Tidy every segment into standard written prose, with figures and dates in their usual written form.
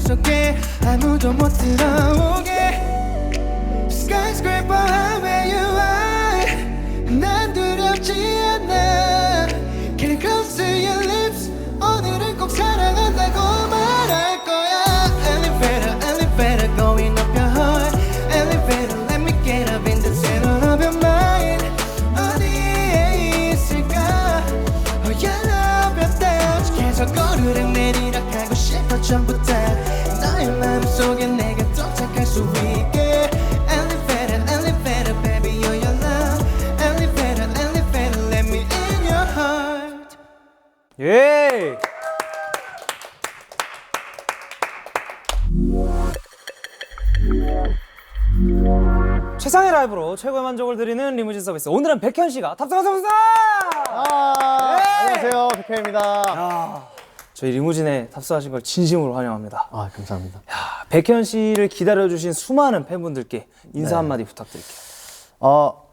속에 아무도 못 들어오게 Skyscraper where you are 난 두렵지 않아 Getting close to your lips 오늘은 꼭 사랑한다고 말할 거야 Elevator, elevator going up your heart Elevator, let me get up in the center of your mind 어디에 있을까 Oh your love your touch 계속 오르락 내리락 하고 싶어 전부 다 너의 마음속에 내가 도착할 수 있게 Elevator, elevator baby you're your love Elevator, elevator let me in your heart 예. 최상의 라이브로 최고의 만족을 드리는 리무진 서비스. 오늘은 백현 씨가 탑승하셨습니다. 안녕하세요, 백현입니다. 저희 리무진에 탑승하신 걸 진심으로 환영합니다. 아, 감사합니다. 백현 씨를 기다려주신 수많은 팬분들께 인사 한마디 부탁드릴게요.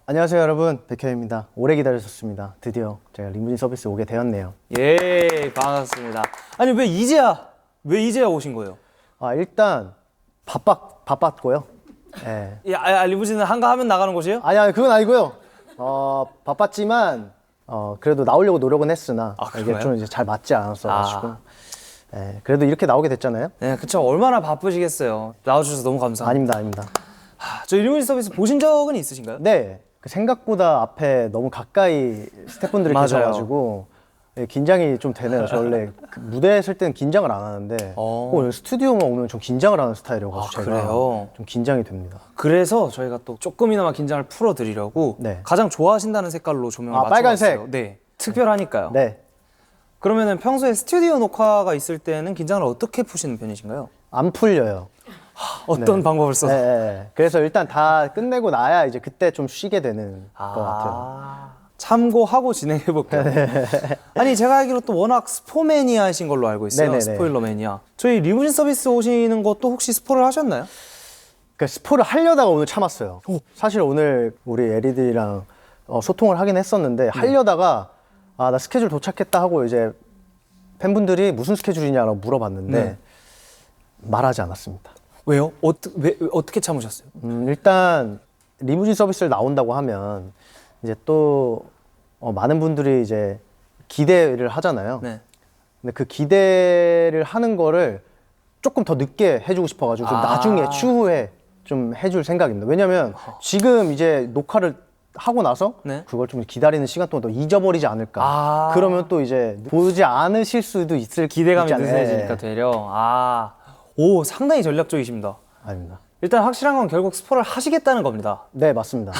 안녕하세요, 여러분. 백현입니다. 오래 기다리셨습니다. 드디어 제가 리무진 서비스 오게 되었네요. 예, 반갑습니다. 아니 왜 이제야 오신 거예요? 일단 바빴고요. 예. 리무진은 한가하면 나가는 곳이에요? 아니, 그건 아니고요. 바빴지만 그래도 나오려고 노력은 했으나 이게 그런가요? 좀 이제 잘 맞지 않았어가지고. 예, 그래도 이렇게 나오게 됐잖아요. 네, 그쵸. 얼마나 바쁘시겠어요. 나와주셔서 너무 감사합니다. 아닙니다. 저희 리무진 서비스 보신 적은 있으신가요? 네, 생각보다 앞에 너무 가까이 스태프분들이 맞아요. 계셔가지고 긴장이 좀 되네요. 저 원래 무대에 설 때는 긴장을 안 하는데 오늘 스튜디오만 오면 좀 긴장을 하는 스타일이어가지고 제가 그래요? 좀 긴장이 됩니다. 그래서 저희가 또 조금이나마 긴장을 풀어드리려고 네. 가장 좋아하신다는 색깔로 조명을 맞춰봤어요. 빨간색. 네, 특별하니까요. 네, 그러면은 평소에 스튜디오 녹화가 있을 때는 긴장을 어떻게 푸시는 편이신가요? 안 풀려요. 어떤 방법을 써서? 네. 그래서 일단 다 끝내고 나야 이제 그때 좀 쉬게 되는 것 같아요. 참고하고 진행해볼게요. 아니 제가 알기로 또 워낙 스포 매니아이신 걸로 알고 있어요. 네네네. 스포일러 매니아. 저희 리무진 서비스 오시는 것도 혹시 스포를 하셨나요? 그 스포를 하려다가 오늘 참았어요. 사실 오늘 우리 에리들이랑 소통을 하긴 했었는데 하려다가 나 스케줄 도착했다 하고 이제 팬분들이 무슨 스케줄이냐고 물어봤는데 네. 말하지 않았습니다. 왜요? 어떻게 참으셨어요? 일단 리무진 서비스를 나온다고 하면 이제 또 많은 분들이 이제 기대를 하잖아요. 네. 근데 그 기대를 하는 거를 조금 더 늦게 해주고 싶어가지고 좀 나중에 추후에 좀 해줄 생각입니다. 왜냐면 지금 이제 녹화를 하고 나서 네. 그걸 좀 기다리는 시간 동안 더 잊어버리지 않을까. 그러면 또 이제 보지 않으실 수도 있을 기대감이 있잖아요. 느슨해지니까 되려. 오, 상당히 전략적이십니다. 아닙니다. 일단 확실한 건 결국 스포를 하시겠다는 겁니다. 네, 맞습니다.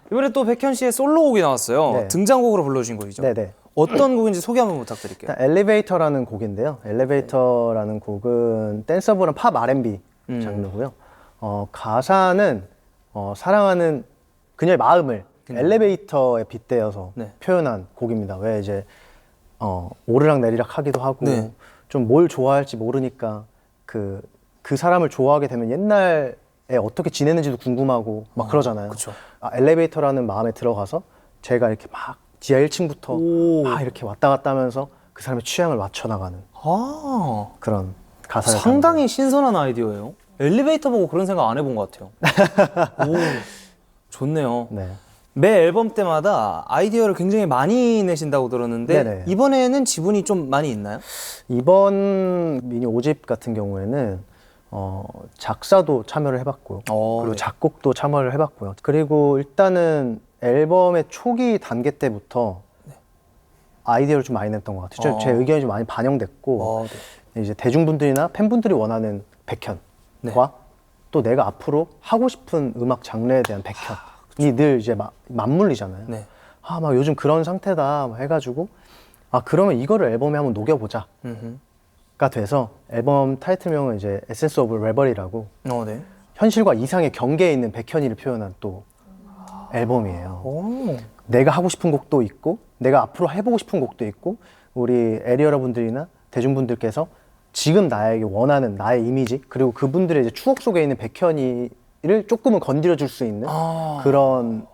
이번에 또 백현 씨의 솔로곡이 나왔어요. 네. 등장곡으로 불러주신 곡이죠. 네네. 어떤 곡인지 소개 한번 부탁드릴게요. 일단 엘리베이터라는 곡인데요. 엘리베이터라는 곡은 댄서블한 팝 R&B 장르고요. 가사는 사랑하는 그녀의 마음을 엘리베이터에 빗대어서 네. 표현한 곡입니다. 왜 이제 오르락 내리락 하기도 하고 네. 좀 뭘 좋아할지 모르니까 그 사람을 좋아하게 되면 옛날에 어떻게 지내는지도 궁금하고 막 그러잖아요. 그쵸. 엘리베이터라는 마음에 들어가서 제가 이렇게 막 지하 1층부터 막 이렇게 왔다 갔다 하면서 그 사람의 취향을 맞춰 나가는 그런 가사를 상당히 신선한 아이디어예요. 엘리베이터 보고 그런 생각 안 해본 것 같아요. 오, 좋네요. 네. 매 앨범 때마다 아이디어를 굉장히 많이 내신다고 들었는데 네네. 이번에는 지분이 좀 많이 있나요? 이번 미니 5집 같은 경우에는 작사도 참여를 해봤고요. 그리고 네. 작곡도 참여를 해봤고요. 그리고 일단은 앨범의 초기 단계 때부터 아이디어를 좀 많이 냈던 것 같아요. 제 의견이 좀 많이 반영됐고 이제 대중분들이나 팬분들이 원하는 백현과 또 내가 앞으로 하고 싶은 음악 장르에 대한 백현이 늘 이제 맞물리잖아요. 네. 막 요즘 그런 상태다 막 해가지고 그러면 이거를 앨범에 한번 녹여보자가 돼서 앨범 타이틀명은 이제 에센스 오브 레버리라고 네. 현실과 이상의 경계에 있는 백현이를 표현한 또 앨범이에요. 내가 하고 싶은 곡도 있고 내가 앞으로 해보고 싶은 곡도 있고 우리 에리 여러분들이나 대중분들께서 지금 나에게 원하는 나의 이미지 그리고 그분들의 이제 추억 속에 있는 백현이를 조금은 건드려 줄 수 있는 그런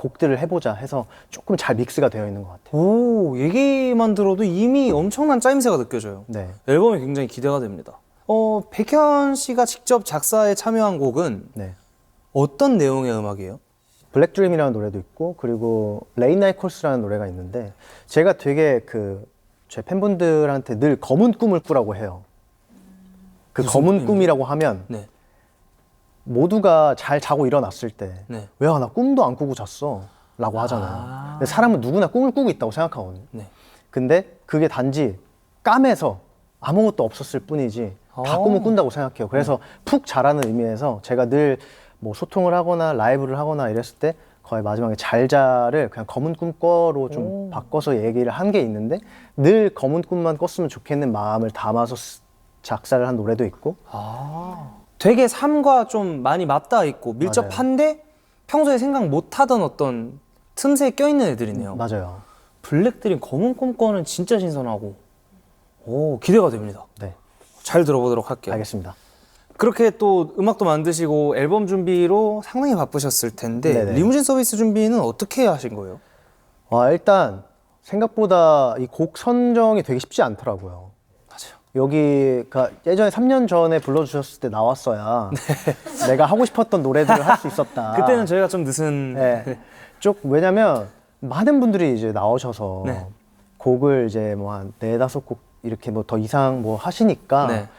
곡들을 해보자 해서 조금 잘 믹스가 되어 있는 것 같아요. 오, 얘기만 들어도 이미 엄청난 짜임새가 느껴져요. 네. 앨범이 굉장히 기대가 됩니다. 백현 씨가 직접 작사에 참여한 곡은 네. 어떤 내용의 음악이에요? 블랙 드림이라는 노래도 있고 그리고 레인 나이트 콜스라는 노래가 있는데 제가 되게 제 팬분들한테 늘 검은 꿈을 꾸라고 해요. 그 무슨 검은 꿈이요? 꿈이라고 하면 네. 모두가 잘 자고 일어났을 때 네. 왜 나 꿈도 안 꾸고 잤어? 라고 하잖아요. 근데 사람은 누구나 꿈을 꾸고 있다고 생각하거든요. 네. 근데 그게 단지 까매서 아무것도 없었을 뿐이지 다 꿈을 꾼다고 생각해요. 그래서 푹 자라는 의미에서 제가 늘 뭐 소통을 하거나 라이브를 하거나 이랬을 때 거의 마지막에 잘 자를 그냥 검은 꿈 꿔로 좀 바꿔서 얘기를 한 게 있는데 늘 검은 꿈만 꿨으면 좋겠는 마음을 담아서 작사를 한 노래도 있고 되게 삶과 좀 많이 맞닿아 있고 밀접한데 평소에 생각 못 하던 어떤 틈새에 껴있는 애들이네요. 맞아요. 블랙드림 검은 꿈꿔는 진짜 신선하고 오, 기대가 됩니다. 네, 잘 들어보도록 할게요. 알겠습니다. 그렇게 또 음악도 만드시고 앨범 준비로 상당히 바쁘셨을 텐데 네네. 리무진 서비스 준비는 어떻게 하신 거예요? 일단 생각보다 이 곡 선정이 되게 쉽지 않더라고요. 맞아요. 여기가 예전에 3년 전에 불러주셨을 때 나왔어야 내가 하고 싶었던 노래들을 할 수 있었다. 그때는 저희가 좀 늦은 네. 왜냐면 많은 분들이 이제 나오셔서 네. 곡을 이제 뭐 한 4-5곡 이렇게 뭐 더 이상 뭐 하시니까 네.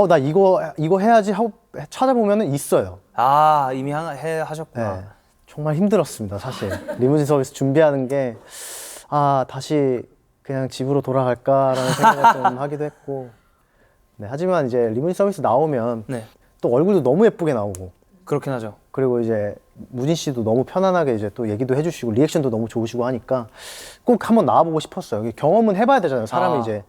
나 이거 해야지 하고 찾아보면은 있어요. 아, 이미 하셨구나. 네. 정말 힘들었습니다, 사실. 리무진 서비스 준비하는 게 다시 그냥 집으로 돌아갈까라는 생각을 좀 하기도 했고. 네, 하지만 이제 리무진 서비스 나오면 네. 또 얼굴도 너무 예쁘게 나오고 그렇긴 하죠. 그리고 이제 무진 씨도 너무 편안하게 이제 또 얘기도 해주시고 리액션도 너무 좋으시고 하니까 꼭 한번 나와보고 싶었어요. 경험은 해봐야 되잖아요. 사람이 이제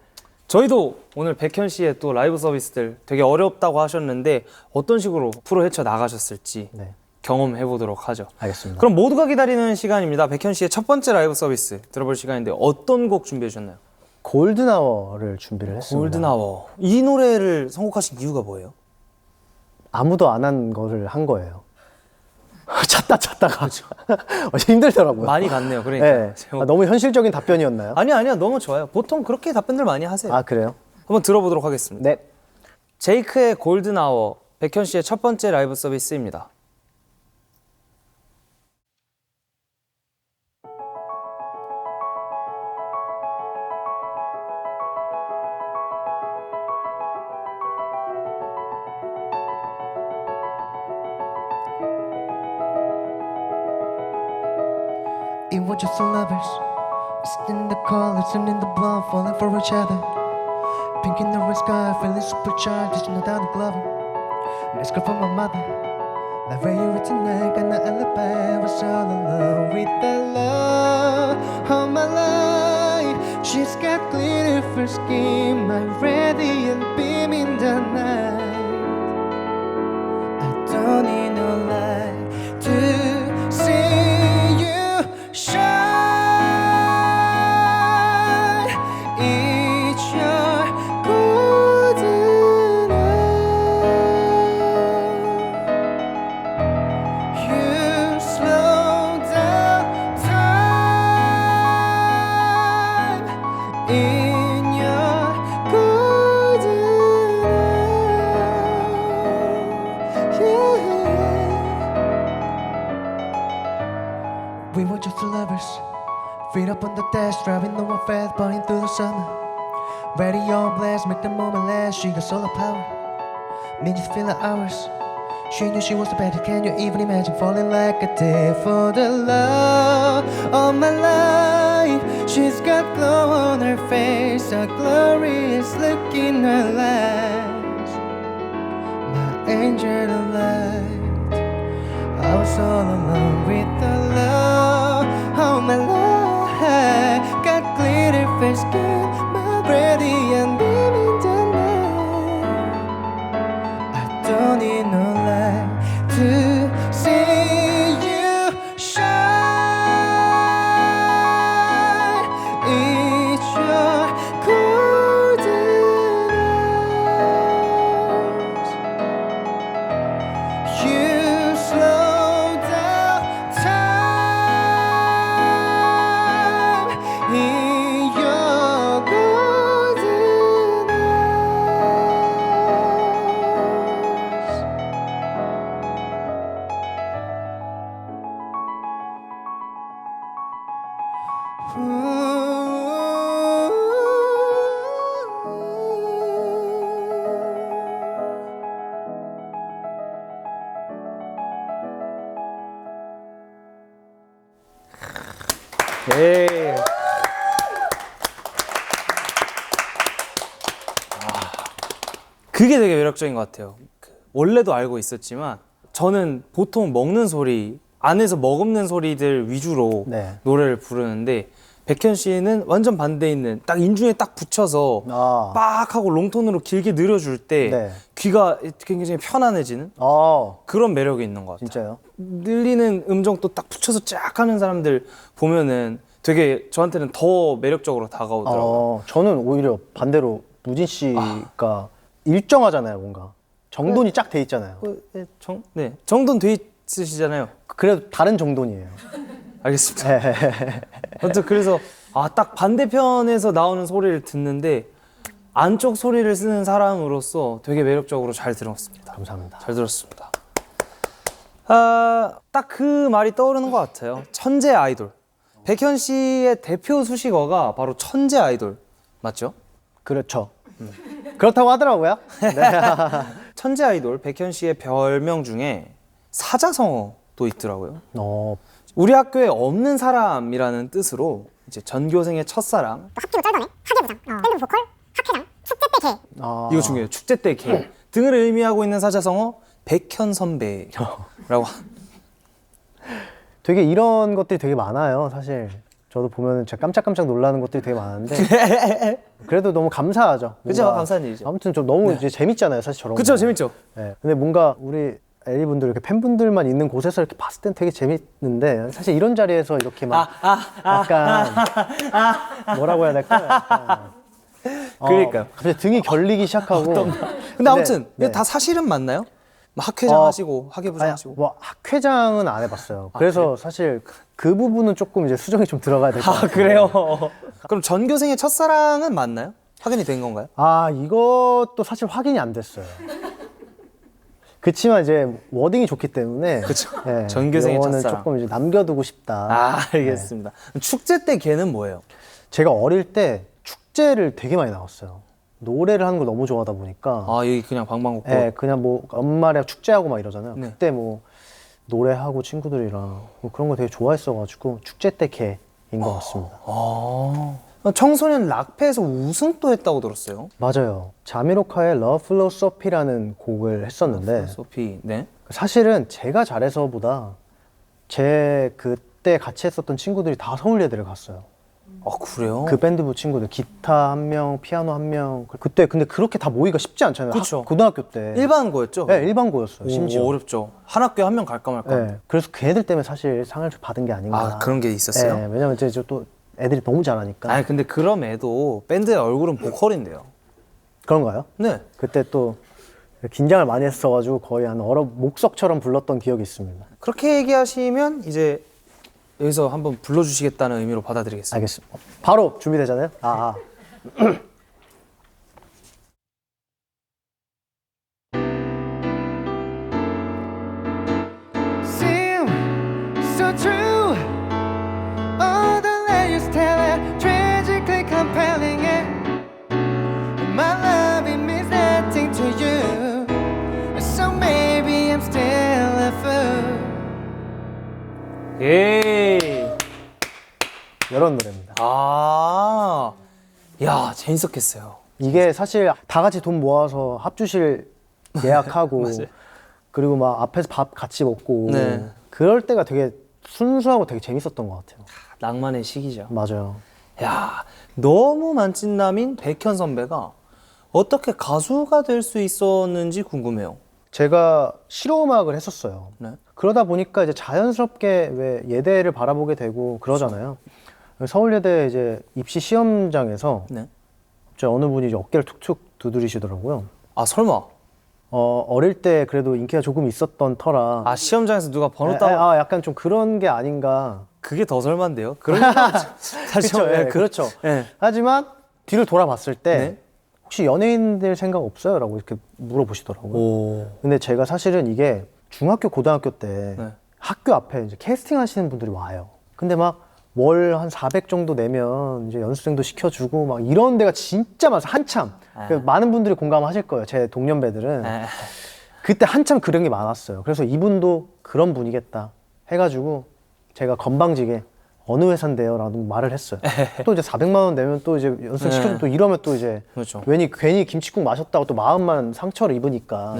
저희도 오늘 백현 씨의 또 라이브 서비스들 되게 어렵다고 하셨는데 어떤 식으로 프로 헤쳐 나가셨을지 네, 경험해 보도록 하죠. 알겠습니다. 그럼 모두가 기다리는 시간입니다. 백현 씨의 첫 번째 라이브 서비스 들어볼 시간인데 어떤 곡 준비해 주셨나요? 골든아워를 준비를 했습니다. 골든아워. 이 노래를 선곡하신 이유가 뭐예요? 아무도 안 한 거를 한 거예요. 찾다가 힘들더라고요. 많이 갔네요. 그러니까. 네. 너무 현실적인 답변이었나요? 아니요. 너무 좋아요. 보통 그렇게 답변들 많이 하세요. 그래요? 한번 들어보도록 하겠습니다. 네. 제이크의 골든아워, 백현 씨의 첫 번째 라이브 서비스입니다. It was just lovers, lost in the colors and in the blood, falling for each other. Pink in the red sky, feeling supercharged, just without a glover. Let's go for my mother. Like where you were tonight, got no alibi. I was all alone with the love of my life. She's got glitter for skin, my radiant beam in the night. I don't need no light to see you shine. It's your golden hour. You slow down time in your golden hour. Yeah. We were just lovers, feet up on the dash, driving no one fast, burning through the summer. Radio on blast, make the moment last. She got solar power, minutes feel like hours. She knew she was the better. Can you even imagine falling like a day for the love of my life? She's got glow on her face, a glorious look in her eyes. My angel of light, I was all alone with the love of my life. Got glitter for skin, my radiant beam in the night. I don't need no light to see you shine. It's your golden hours. You slow down time 예. 그게 되게 매력적인 것 같아요. 원래도 알고 있었지만 저는 보통 먹는 소리, 안에서 머금는 소리들 위주로 네. 노래를 부르는데 백현 씨는 완전 반대 있는 딱 인중에 딱 붙여서 아. 빡 하고 롱톤으로 길게 늘어줄 때 네. 귀가 굉장히 편안해지는 그런 매력이 있는 것 같아요. 진짜요? 늘리는 음정 또 딱 붙여서 쫙 하는 사람들 보면은 되게 저한테는 더 매력적으로 다가오더라고요. 저는 오히려 반대로 무진 씨가 일정하잖아요, 뭔가. 정돈이 쫙 돼 있잖아요. 네, 정돈 돼 있으시잖아요. 그래도 다른 정돈이에요. 알겠습니다. 아무튼 그래서 딱 반대편에서 나오는 소리를 듣는데 안쪽 소리를 쓰는 사람으로서 되게 매력적으로 잘 들었습니다. 감사합니다. 잘 들었습니다. 딱 그 말이 떠오르는 것 같아요. 천재 아이돌. 백현 씨의 대표 수식어가 바로 천재 아이돌 맞죠? 그렇죠. 그렇다고 하더라고요. 네. 천재 아이돌 백현 씨의 별명 중에 사자성어도 있더라고요. 우리 학교에 없는 사람이라는 뜻으로 이제 전교생의 첫사랑, 학교 쩔더네, 학예부장, 밴드 보컬, 학회장, 축제 때 개. 이거 중요해요. 축제 때 개 등을 의미하고 있는 사자성어 백현 선배라고. 되게 이런 것들이 되게 많아요, 사실. 저도 보면 제가 깜짝깜짝 놀라는 것들이 되게 많은데 그래도 너무 감사하죠. 그죠? 뭔가 감사한 일이죠. 아무튼 좀 너무 이제 재밌잖아요, 사실 저런 그쵸, 거. 재밌죠. 네. 근데 뭔가 우리 엘리 분들 이렇게 팬분들만 있는 곳에서 이렇게 봤을 땐 되게 재밌는데 사실 이런 자리에서 이렇게 막 약간 뭐라고 해야 될까? 약간 그러니까요. 갑자기 등이 결리기 시작하고. 근데 아무튼 네. 이게 다 사실은 맞나요? 뭐 학회장 하시고 학예부장 하시고. 뭐 학회장은 안 해봤어요. 그래서 사실 그 부분은 조금 이제 수정이 좀 들어가야 될 것 같아요. 그래요? 그럼 전교생의 첫사랑은 맞나요? 확인이 된 건가요? 이것도 사실 확인이 안 됐어요. 그치만 이제 워딩이 좋기 때문에 그쵸. 네, 전교생의 이거는 첫사랑. 조금 이제 남겨두고 싶다. 알겠습니다. 축제 때 걔는 뭐예요? 제가 어릴 때 축제를 되게 많이 나왔어요. 노래를 하는 걸 너무 좋아하다 보니까 여기 그냥 방방곡곡. 네, 그냥 뭐 엄마랑 축제하고 막 이러잖아요. 네. 그때 뭐 노래하고 친구들이랑 뭐 그런 거 되게 좋아했어가지고 축제 때 개인 것 같습니다. 청소년 락페에서 우승도 했다고 들었어요. 맞아요. 자미로카의 Love Philosophy라는 곡을 했었는데 소피, 네. 사실은 제가 잘해서보다 제 그때 같이 했었던 친구들이 다 서울예대를 갔어요. 그래요? 그 밴드부 친구들 기타 한 명, 피아노 한 명. 그때 근데 그렇게 다 모이기가 쉽지 않잖아요. 그쵸. 고등학교 때. 일반고였죠? 네, 일반고였어요. 심지어. 어렵죠. 한 학교에 한 명 갈까 말까. 네, 그래서 걔네들 때문에 사실 상을 좀 받은 게 아닌가. 그런 게 있었어요? 네, 왜냐면 이제 또 애들이 너무 잘하니까. 근데 그럼에도 밴드의 얼굴은 보컬인데요. 그런가요? 네. 그때 또 긴장을 많이 했어가지고 거의 한 목석처럼 불렀던 기억이 있습니다. 그렇게 얘기하시면 이제 여기서 한번 불러주시겠다는 의미로 받아들이겠습니다. 알겠습니다. 바로 준비되잖아요? Seem so true. All the layers tell it tragically compelling it. My love it means nothing to you. So maybe I'm still a fool. 예. 이런 노래입니다. 야, 재밌었겠어요. 이게 사실 다 같이 돈 모아서 합주실 예약하고 그리고 막 앞에서 밥 같이 먹고 네. 그럴 때가 되게 순수하고 되게 재밌었던 것 같아요. 낭만의 시기죠. 맞아요. 야, 너무 만찢남인 백현 선배가 어떻게 가수가 될 수 있었는지 궁금해요. 제가 실용음악을 했었어요. 네. 그러다 보니까 이제 자연스럽게 왜 예대를 바라보게 되고 그러잖아요. 서울예대 이제 입시 시험장에서 네. 갑자기 어느 분이 이제 어깨를 툭툭 두드리시더라고요. 설마. 어릴 때 그래도 인기가 조금 있었던 터라. 시험장에서 누가 번호 따고. 약간 좀 그런 게 아닌가. 그게 더 설마인데요? 그런 거 사실. 그렇죠. 예, 그렇죠. 네. 하지만 뒤를 돌아봤을 때 네. 혹시 연예인 될 생각 없어요? 라고 이렇게 물어보시더라고요. 근데 제가 사실은 이게 중학교, 고등학교 때 네. 학교 앞에 이제 캐스팅 하시는 분들이 와요. 근데 막 월 한 400 정도 내면 이제 연수생도 시켜주고 막 이런 데가 진짜 많아서 한참 많은 분들이 공감하실 거예요. 제 동년배들은 그때 한참 그런 게 많았어요. 그래서 이분도 그런 분이겠다 해가지고 제가 건방지게 어느 회사인데요? 라고 말을 했어요. 또 이제 400만 원 내면 또 이제 연수생 시켜주고 또 이러면 또 이제 그렇죠. 괜히 김치국 마셨다고 또 마음만 상처를 입으니까.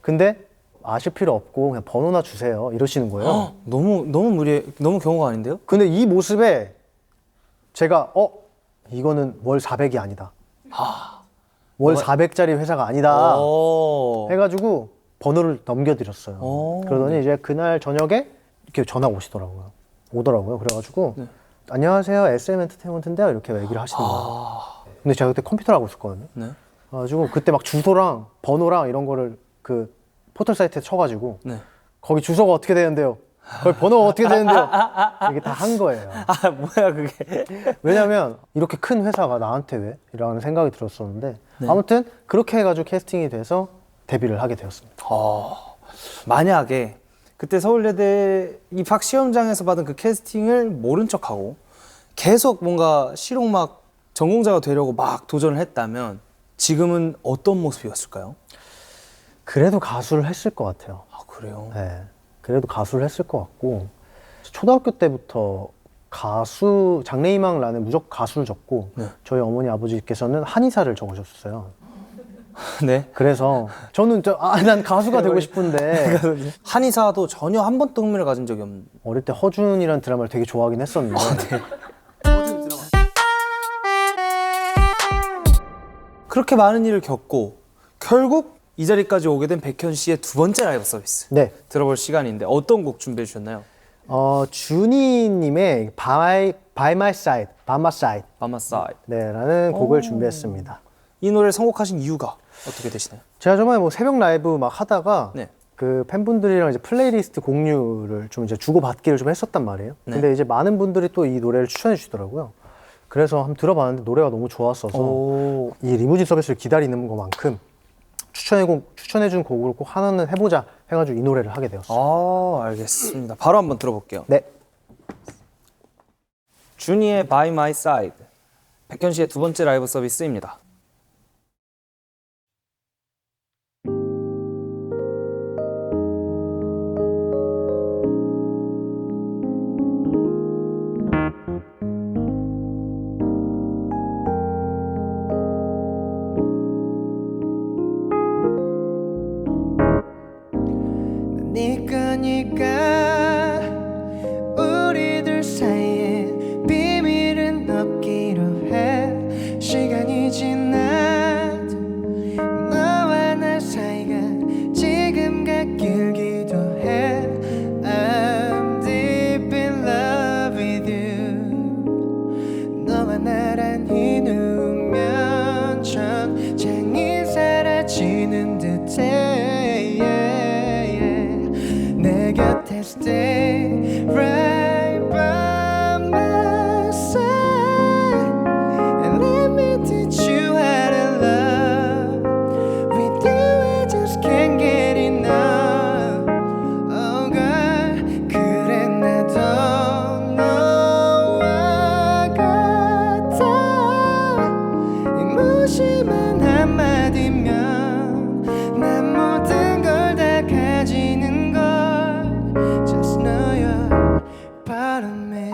근데 아실 필요 없고 그냥 번호나 주세요 이러시는 거예요. 너무 경우가 아닌데요? 근데 이 모습에 제가 이거는 월 400이 아니다. 월 400짜리 회사가 아니다. 해가지고 번호를 넘겨드렸어요. 그러더니 이제 그날 저녁에 이렇게 전화가 오더라고요. 그래가지고 안녕하세요, SM 엔터테인먼트인데요 이렇게 얘기를 하시는 거예요. 근데 제가 그때 컴퓨터를 하고 있었거든요. 그래가지고 그때 막 주소랑 번호랑 이런 거를 그 포털 사이트에 쳐가지고 거기 주소가 어떻게 되는데요? 거기 번호가 어떻게 되는데요? 이게 다 한 거예요. 뭐야 그게? 왜냐면 이렇게 큰 회사가 나한테 왜? 이라는 생각이 들었었는데 아무튼 그렇게 해가지고 캐스팅이 돼서 데뷔를 하게 되었습니다. 만약에 그때 서울예대 입학 시험장에서 받은 그 캐스팅을 모른 척하고 계속 뭔가 실용막 전공자가 되려고 막 도전을 했다면 지금은 어떤 모습이었을까요? 그래도 가수를 했을 것 같아요. 아 그래요? 네, 그래도 가수를 했을 것 같고 초등학교 때부터 가수 장래희망란에 무조건 가수를 적고 저희 어머니 아버지께서는 한의사를 적으셨어요. 네. 그래서 저는 난 가수가 되고 싶은데 한의사도 전혀 한 번도 흥미를 가진 적이 없는. 어릴 때 허준이라는 드라마를 되게 좋아하긴 했었는데 그렇게 많은 일을 겪고 결국 이 자리까지 오게 된 백현 씨의 두 번째 라이브 서비스 네. 들어볼 시간인데 어떤 곡 준비해 주셨나요? 준이님의 By My Side, By My Side By My Side. 네, 라는 곡을 준비했습니다. 이 노래를 선곡하신 이유가 어떻게 되시나요? 제가 저번에 뭐 새벽 라이브 막 하다가 네. 그 팬분들이랑 이제 플레이리스트 공유를 좀 이제 주고받기를 좀 했었단 말이에요. 근데 이제 많은 분들이 또 이 노래를 추천해 주시더라고요. 그래서 한번 들어봤는데 노래가 너무 좋았어서 이 리무진 서비스를 기다리는 것만큼 추천해준 곡으로 꼭 하나는 해보자 해가지고 이 노래를 하게 되었어요. 알겠습니다. 바로 한번 들어볼게요. 네. 준이의 By My Side, 백현 씨의 두 번째 라이브 서비스입니다. 네 거니까 우리들 사이에 비밀은 없기로 해. 시간이 지나도 너와 나 사이가 지금 가길기도 해. I'm deep in love with you. 너와 나란히 누우면 천장이 사라지는 듯해. 내 곁에 stay right by my side and let me teach you how to love. With you I just can't get enough. Oh girl, 그래 나도 너와 같아. 이 무심한 한마디면 난 모든 걸 다 가지는 걸. Just know you're part of me.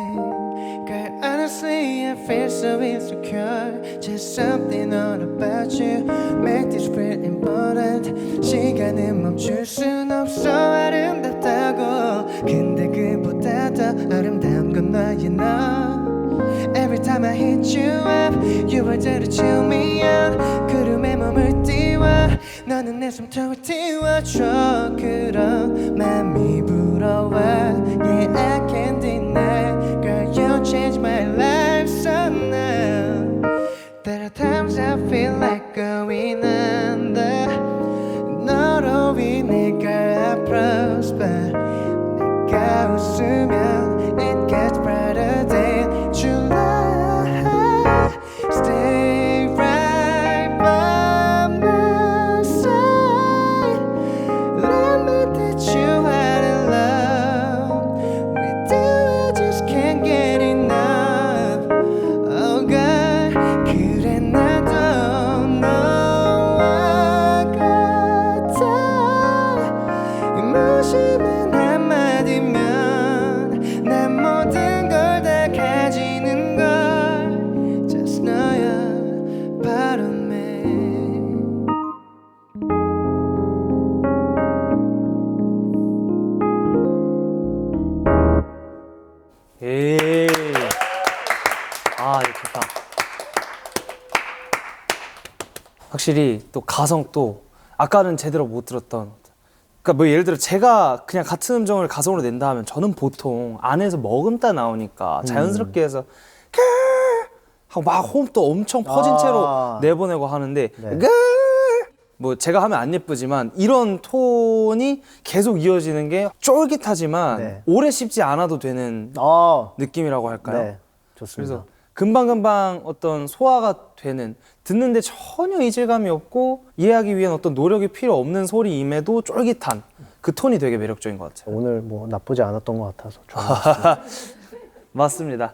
Girl, honestly I feel so insecure. Just something all about you make this feel important. 시간은 멈출 순 없어 아름답다고. 근데 그보다 더 아름다운 건 너의 너. Every time I hit you up, you are there to chill me up. 구름에 몸을 띄워, 너는 내 숨통을 띄워줘. 그럼 맘이 불어와, yeah I can't deny. Girl, you changed my life so now. There are times I feel like going under. 너로 인해 girl I prosper. 내가 웃으면 it gets brighter than July. Stay right by my side. Let me teach you how to love. With you I just can't get enough. 예. 아, 이거 좋다. 확실히 또 가성 또 아까는 제대로 못 들었던. 그러니까 뭐 예를 들어 제가 그냥 같은 음정을 가성으로 낸다 하면 저는 보통 안에서 머금다 나오니까 자연스럽게 해서 하고 막 호흡도 엄청 퍼진 채로 내보내고 하는데 뭐 제가 하면 안 예쁘지만 이런 톤이 계속 이어지는 게 쫄깃하지만 오래 씹지 않아도 되는 느낌이라고 할까요? 네, 좋습니다. 그래서 금방금방 어떤 소화가 되는, 듣는데 전혀 이질감이 없고 이해하기 위한 어떤 노력이 필요 없는 소리임에도 쫄깃한 그 톤이 되게 매력적인 것 같아요. 오늘 뭐 나쁘지 않았던 것 같아서 좋았습니다. 맞습니다.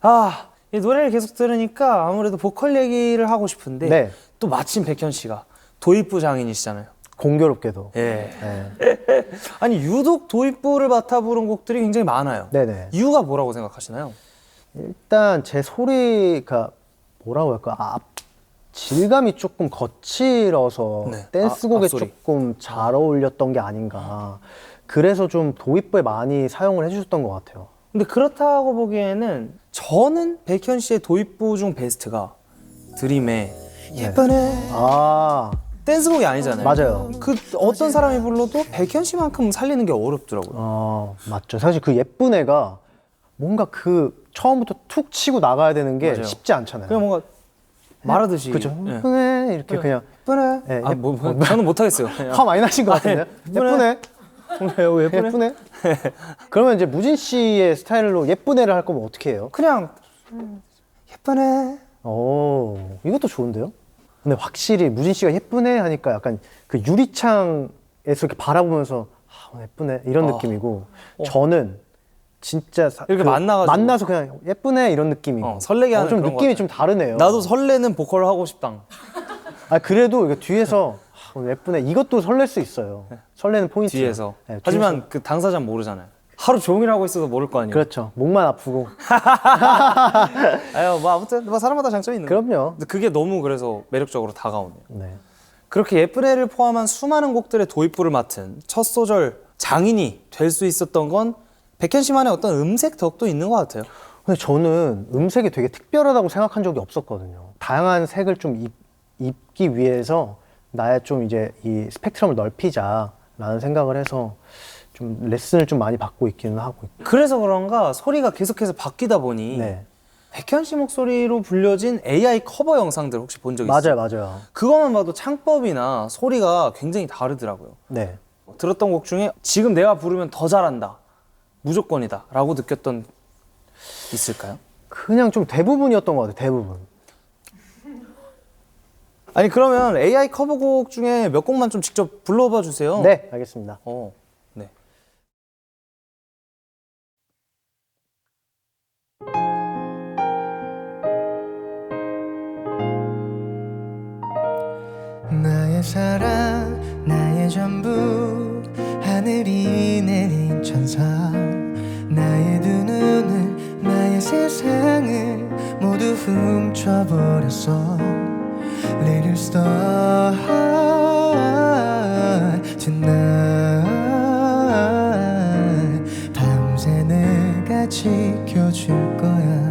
아, 이 노래를 계속 들으니까 아무래도 보컬 얘기를 하고 싶은데 네. 또 마침 백현 씨가 도입부 장인이시잖아요. 공교롭게도. 예. 네. 아니 유독 도입부를 맡아 부른 곡들이 굉장히 많아요. 네네. 이유가 뭐라고 생각하시나요? 일단 제 소리가 뭐라고 할까? 질감이 조금 거칠어서 네. 댄스곡에 앞소리. 조금 잘 어울렸던 게 아닌가. 그래서 좀 도입부에 많이 사용을 해주셨던 것 같아요. 근데 그렇다고 보기에는 저는 백현 씨의 도입부 중 베스트가 드림의 예쁘네. 아, 댄스곡이 아니잖아요. 맞아요. 그 어떤 사람이 불러도 백현 씨만큼 살리는 게 어렵더라고요. 맞죠. 사실 그 예쁜 애가 뭔가 그 처음부터 툭 치고 나가야 되는 게 맞아요. 쉽지 않잖아요. 그냥 뭔가 말하듯이. 그죠? 예. 예쁘네 이렇게 그냥 예쁘네. 네, 아, 저는 못하겠어요. 화 많이 나신 것 같은데요? 예쁘네. 예쁘네. 예쁘네. 그러면 이제 무진 씨의 스타일로 예쁜 애를 할 거면 어떻게 해요? 그냥 예쁘네. 오, 이것도 좋은데요? 근데 확실히 무진 씨가 예쁘네 하니까 약간 그 유리창에서 이렇게 바라보면서 예쁘네 이런 느낌이고 저는 진짜 이렇게 만나가지고. 만나서 그냥 예쁘네 이런 느낌이고 설레게 하는 좀 그런 느낌이 것 좀 다르네요. 나도 설레는 보컬을 하고 싶다. 그래도 이거 뒤에서 오늘 예쁘네 이것도 설렐 수 있어요. 설레는 포인트. 뒤에서. 네, 하지만 뒤에서. 그 당사자는 모르잖아요. 하루 종일 하고 있어도 모를 거 아니에요. 그렇죠. 목만 아프고. 아유, 뭐 아무튼 뭐 사람마다 장점이 있는 거예요. 그럼요. 근데 그게 너무 그래서 매력적으로 다가오네요. 네. 그렇게 예쁜 애를 포함한 수많은 곡들의 도입부를 맡은 첫 소절 장인이 될 수 있었던 건 백현 씨만의 어떤 음색 덕도 있는 것 같아요. 근데 저는 음색이 되게 특별하다고 생각한 적이 없었거든요. 다양한 색을 좀 입기 위해서 나의 좀 이제 이 스펙트럼을 넓히자라는 생각을 해서 좀 레슨을 좀 많이 받고 있기는 하고 있고. 그래서 그런가 소리가 계속해서 바뀌다 보니 네. 백현 씨 목소리로 불려진 AI 커버 영상들 혹시 본 적 있어요? 맞아요. 그것만 봐도 창법이나 소리가 굉장히 다르더라고요. 네. 들었던 곡 중에 지금 내가 부르면 더 잘한다, 무조건이다 라고 느꼈던 있을까요? 그냥 좀 대부분이었던 것 같아요. 대부분. 아니 그러면 AI 커버곡 중에 몇 곡만 좀 직접 불러봐 주세요. 네, 알겠습니다. 네. 나의 사랑 나의 전부 하늘이 내린 천사 나의 두 눈을 나의 세상을 모두 훔쳐버렸어 Little star tonight 밤새 내가 지켜줄 거야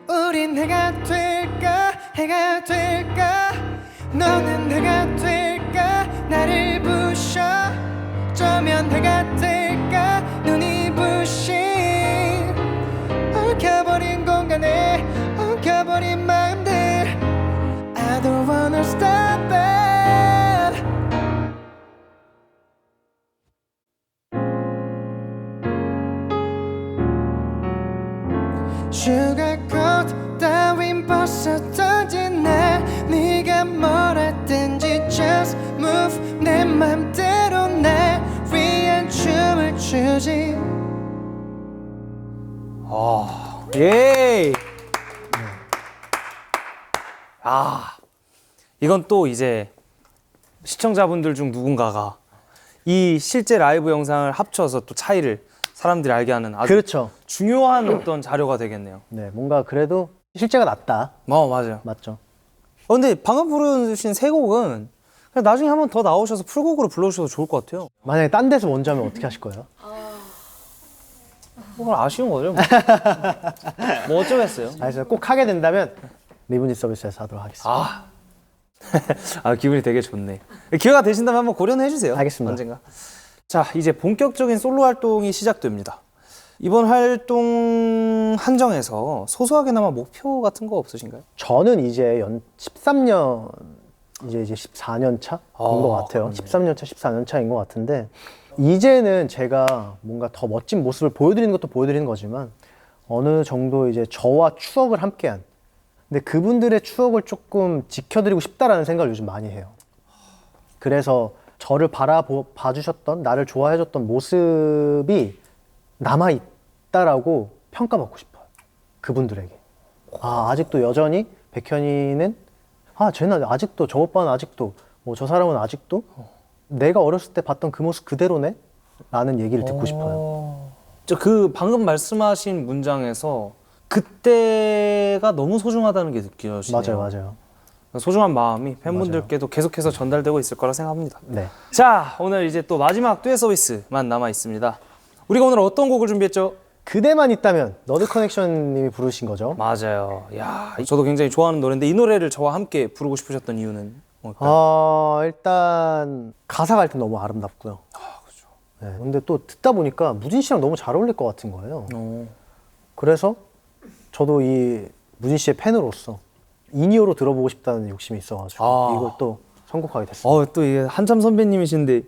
우린 해가 될까 해가 될까 너는 해가 될까 나를 부셔 어쩌면 해가 될까 눈이 부신 엉켜버린 공간에 엉켜버린 마음들 I don't wanna stop it 슈가꽃 따윈 벗어 던진 날 네가 뭘 했든지 just move 내 맘대로 날 위한 춤을 추지 예. 이건 또 이제 시청자분들 중 누군가가 이 실제 라이브 영상을 합쳐서 또 차이를 사람들이 알게 하는 아주 그렇죠. 중요한 어떤 자료가 되겠네요. 네, 뭔가 그래도 실제가 낫다. 맞아요. 맞죠? 근데 방금 부르신 세 곡은 그냥 나중에 한 번 더 나오셔서 풀곡으로 불러주셔도 좋을 것 같아요. 만약에 딴 데서 먼저 하면 어떻게 하실 거예요? 그건 아쉬운 거죠. 뭐 어쩌겠어요. 알겠어요. 꼭 하게 된다면 리분지 서비스에서 하도록 하겠습니다. 기분이 되게 좋네. 기회가 되신다면 한번 고려는 해주세요. 알겠습니다. 언젠가. 자, 이제 본격적인 솔로 활동이 시작됩니다. 이번 활동 한정에서 소소하게나마 목표 같은 거 없으신가요? 저는 이제 13년 이제 14년 차인 것 같아요. 그렇네. 13년 차, 14년 차인 것 같은데 이제는 제가 뭔가 더 멋진 모습을 보여드리는 것도 보여드리는 거지만 어느 정도 이제 저와 추억을 함께한 근데 그분들의 추억을 조금 지켜드리고 싶다라는 생각을 요즘 많이 해요. 그래서 저를 봐주셨던 나를 좋아해줬던 모습이 남아있다라고 평가받고 싶어요. 그분들에게. 아직도 여전히 백현이는 쟤는 아직도 저 오빠는 아직도 뭐 저 사람은 아직도 내가 어렸을 때 봤던 그 모습 그대로네? 라는 얘기를 듣고 싶어요. 그 방금 말씀하신 문장에서 그때가 너무 소중하다는 게 느껴지네요. 맞아요. 소중한 마음이 팬분들께도 계속해서 전달되고 있을 거라 생각합니다. 네. 자, 오늘 이제 또 마지막 듀엣 서비스만 남아 있습니다. 우리가 오늘 어떤 곡을 준비했죠? 그대만 있다면 너드 커넥션 님이 부르신 거죠? 맞아요. 야, 저도 굉장히 좋아하는 노래인데 이 노래를 저와 함께 부르고 싶으셨던 이유는 뭘까요? 일단 가사가 일단 너무 아름답고요. 그렇죠. 네. 근데 또 듣다 보니까 무진 씨랑 너무 잘 어울릴 것 같은 거예요. 그래서 저도 이 무진 씨의 팬으로서 인이어로 들어보고 싶다는 욕심이 있어가지고 이걸 또 선곡하게 됐습니다. 또 이게 한참 선배님이신데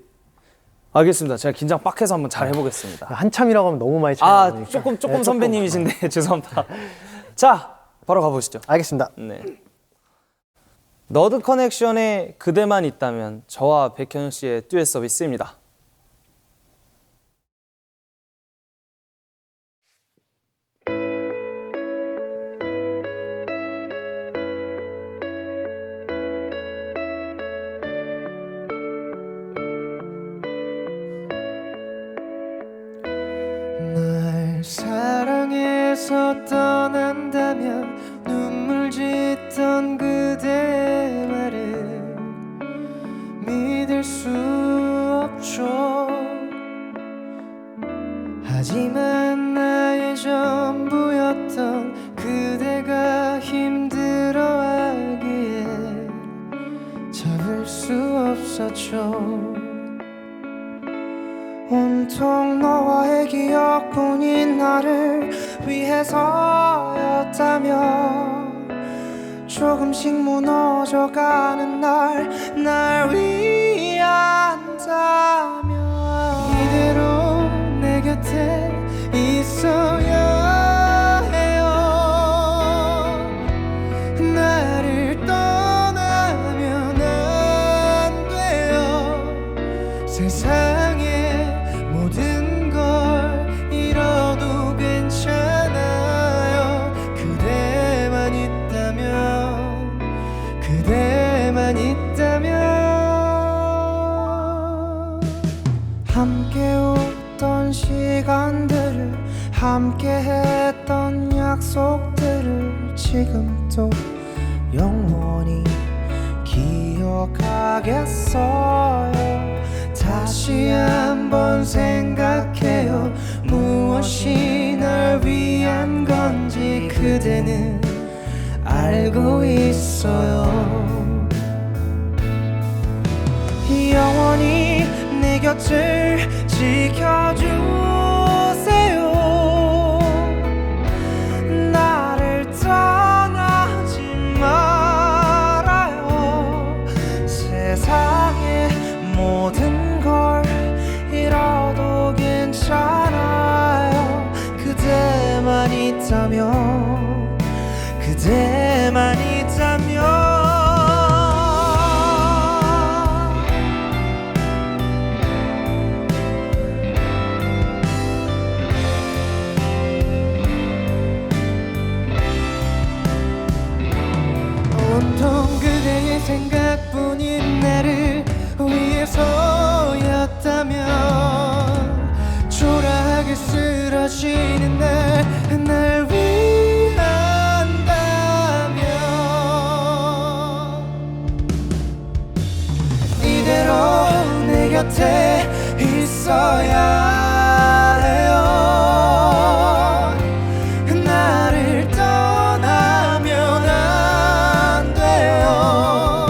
알겠습니다. 제가 긴장 빡 해서 한번 잘 해보겠습니다. 한참이라고 하면 너무 많이 차이 나니까. 조금 선배님이신데 죄송합니다. 자, 바로 가보시죠. 알겠습니다. 네. 너드 커넥션에 그대만 있다면 저와 백현 씨의 듀엣 서비스입니다. 날 사랑해서 떠난다면 눈물 짓던 그대 말을 믿을 수 없죠. 하지만 나의 전부였던 그대가 힘들어하기에 잡을 수 없었죠. 온통 너와의 기억뿐인 나를 위해서였다면 조금씩 무너져가는 날 위한다면 이대로 내 곁에 있어야 해요. 나를 떠나면 안 돼요. 세상에 모든 걸 잃어도 괜찮아요. 그대만 있다면 함께 웃던 시간들을 함께 했던 약속들을 지금도 영원히 기억하겠어요. 다시 한번 생각해요. 무엇이 널 위한 건지 그대는 알고 있어요. 영원히 내 곁을 지켜주세요. 나를 떠나지 말아요. 세상의 모든 걸 잃어도 괜찮아요. 그대만 있다면 그대만 있다면 온통 그대의 생각뿐인 나를 위해서였다면 초라하게 쓰러지는 날 위한다면 곁에 있어야 해요. 나를 떠나면 안 돼요.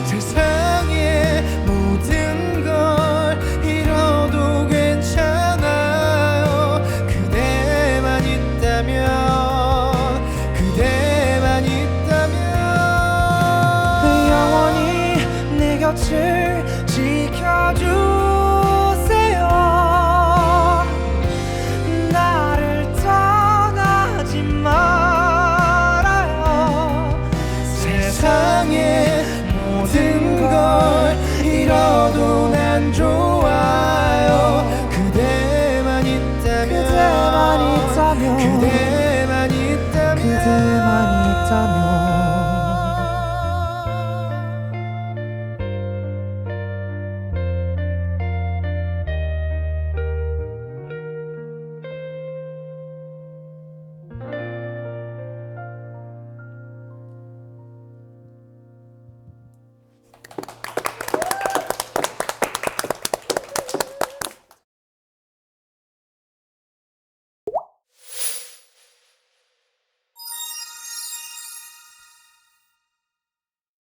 세상의 모든 걸 잃어도 괜찮아요. 그대만 있다면, 그대만 있다면 영원히 내 곁을 지켜주세요. 나를 떠나지 말아요. 세상의 모든 걸 잃어도 난 좋아요. 그대만 있다면, 그대만 있다면, 그대만 있다면, 그대만 있다면